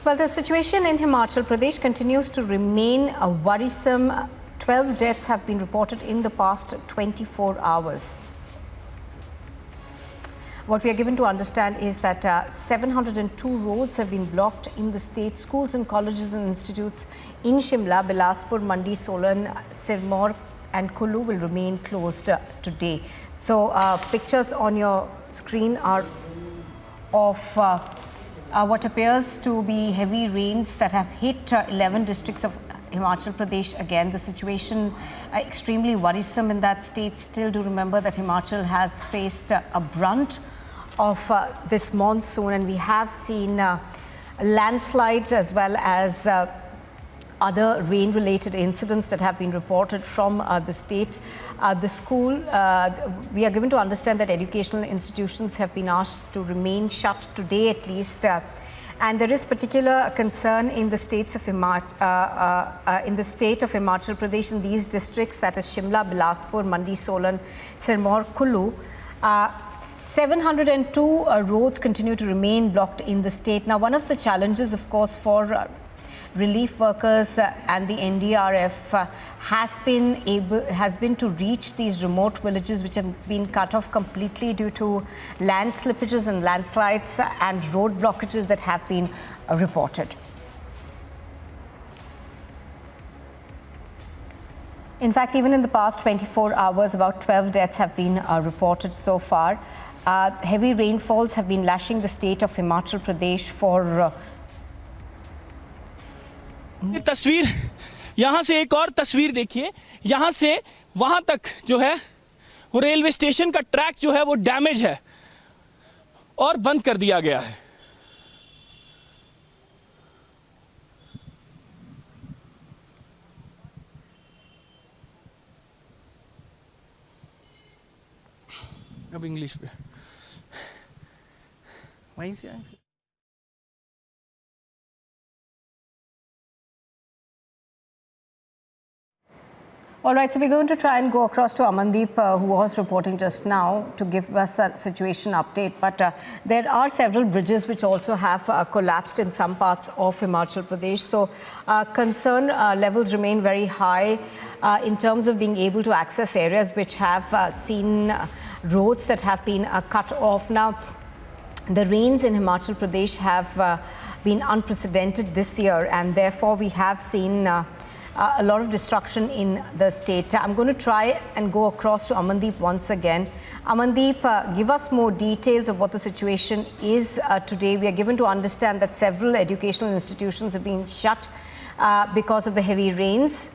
Well, the situation in Himachal Pradesh continues to remain worrisome. 12 deaths have been reported in the past 24 hours. What we are given to understand is that 702 roads have been blocked in the state. Schools and colleges and institutes in Shimla, Bilaspur, Mandi, Solan, Sirmaur and Kullu will remain closed today. So pictures on your screen are of what appears to be heavy rains that have hit 11 districts of Himachal Pradesh. Again, the situation extremely worrisome in that state. Still do remember that Himachal has faced a brunt of this monsoon, and we have seen landslides as well as other rain-related incidents that have been reported from the state. The school, we are given to understand that educational institutions have been asked to remain shut today at least. And there is particular concern in the states of in the state of Himachal Pradesh in these districts, that is Shimla, Bilaspur, Mandi, Solan, Sirmaur, Kullu. 702 roads continue to remain blocked in the state. Now, one of the challenges, of course, for relief workers and the NDRF has been to reach these remote villages which have been cut off completely due to land slippages and landslides and road blockages that have been reported. In fact, even in the past 24 hours, about 12 deaths have been reported so far. Heavy rainfalls have been lashing the state of Himachal Pradesh for ये तस्वीर, यहाँ से एक और तस्वीर देखिए, यहाँ से वहाँ तक जो है वो रेलवे स्टेशन का ट्रैक जो है वो डैमेज है और बंद कर दिया गया है। अब इंग्लिश पे वहीं से आए। All right, so we're going to try and go across to Amandeep, who was reporting just now, to give us a situation update. But there are several bridges which also have collapsed in some parts of Himachal Pradesh. So concern levels remain very high in terms of being able to access areas which have seen roads that have been cut off. Now, the rains in Himachal Pradesh have been unprecedented this year, and therefore we have seen a lot of destruction in the state. I'm going to try and go across to Amandeep once again. Amandeep, give us more details of what the situation is today. We are given to understand that several educational institutions have been shut because of the heavy rains.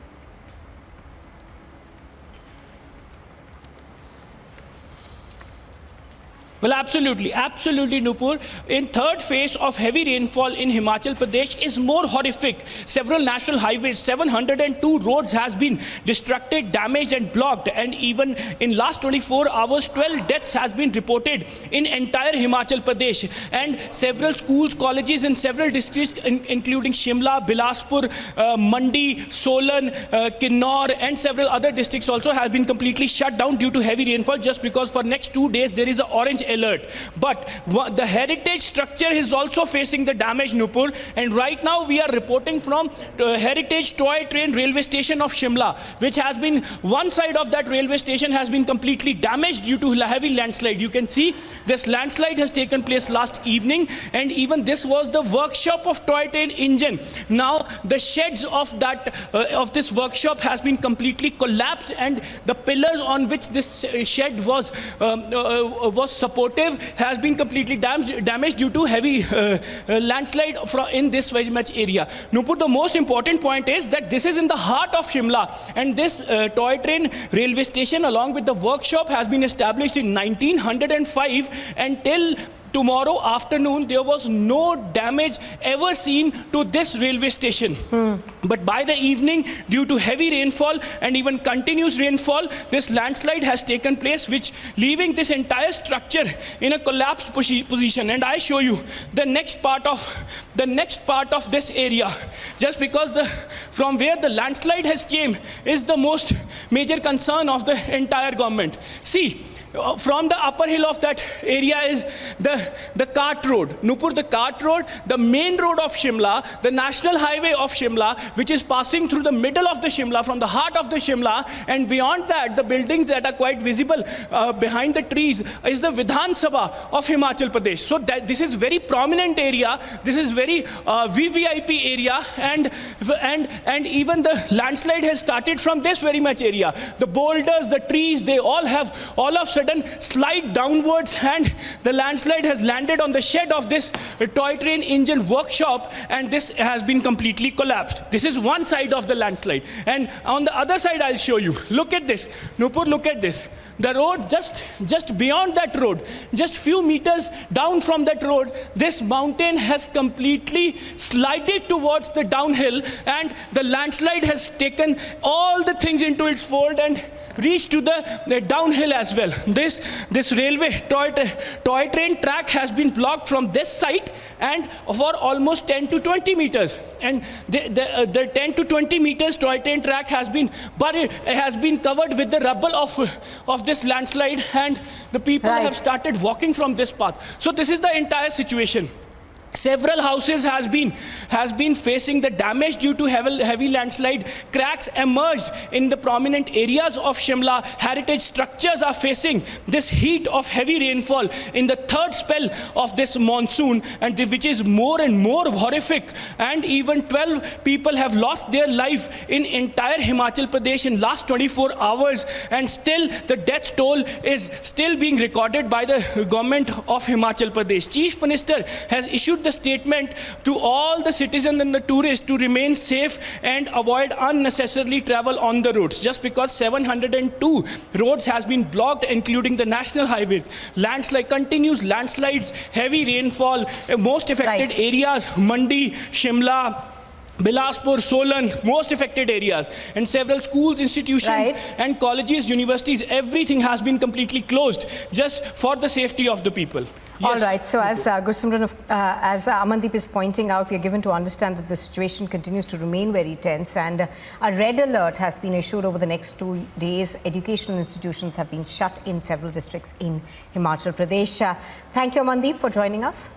Well, absolutely, Nupur. In third phase of heavy rainfall in Himachal Pradesh is more horrific. Several national highways, 702 roads has been destructed, damaged and blocked. And even in last 24 hours, 12 deaths has been reported in entire Himachal Pradesh. And several schools, colleges in several districts, including Shimla, Bilaspur, Mandi, Solan, Kinnaur and several other districts also have been completely shut down due to heavy rainfall, just because for next 2 days there is an orange alert. But the heritage structure is also facing the damage, Nupur, and right now we are reporting from heritage toy train railway station of Shimla, which has been, one side of that railway station has been completely damaged due to heavy landslide. You can see this landslide has taken place last evening, and even this was the workshop of toy train engine. Now the sheds of that of this workshop has been completely collapsed, and the pillars on which this shed was supportive has been completely damaged due to heavy landslide in this very much area. Nupur, the most important point is that this is in the heart of Shimla, and this toy train railway station along with the workshop has been established in 1905, and till tomorrow afternoon there was no damage ever seen to this railway station. But by the evening, due to heavy rainfall and even continuous rainfall, this landslide has taken place, which leaving this entire structure in a collapsed position. And I show you the next part of this area, just because from where the landslide has came is the most major concern of the entire government. See, from the upper hill of that area is the cart road. Nupur, the cart road, the main road of Shimla, the national highway of Shimla, which is passing through the middle of the Shimla, from the heart of the Shimla, and beyond that, the buildings that are quite visible behind the trees is the Vidhan Sabha of Himachal Pradesh. So this is very prominent area. This is very VVIP area, and even the landslide has started from this very much area. The boulders, the trees, they all have all of a sudden slide downwards, and the landslide has landed on the shed of this toy train engine workshop, and this has been completely collapsed. This is one side of the landslide, and on the other side I'll show you. Look at this, Nupur, look at this. The road just beyond that road, just few meters down from that road, this mountain has completely slided towards the downhill, and the landslide has taken all the things into its fold and reached to the downhill as well. This railway toy train track has been blocked from this side and for almost 10 to 20 meters. And the 10 to 20 meters toy train track has been buried, has been covered with the rubble of this landslide, and the people have started walking from this path. So this is the entire situation. Several houses has been facing the damage due to heavy landslide. Cracks emerged in the prominent areas of Shimla. Heritage structures are facing this heat of heavy rainfall in the third spell of this monsoon, and which is more and more horrific. And even 12 people have lost their life in entire Himachal Pradesh in last 24 hours, and still the death toll is still being recorded by the government of Himachal Pradesh. Chief Minister has issued the statement to all the citizens and the tourists to remain safe and avoid unnecessarily travel on the roads, just because 702 roads has been blocked, including the national highways. Continuous landslides, heavy rainfall, most affected areas, Mandi, Shimla, Bilaspur, Solan, most affected areas, and several schools, institutions and colleges, universities, everything has been completely closed just for the safety of the people. All right. So as Gursimran, as Amandeep is pointing out, we are given to understand that the situation continues to remain very tense, and a red alert has been issued over the next 2 days. Educational institutions have been shut in several districts in Himachal Pradesh. Thank you, Amandeep, for joining us.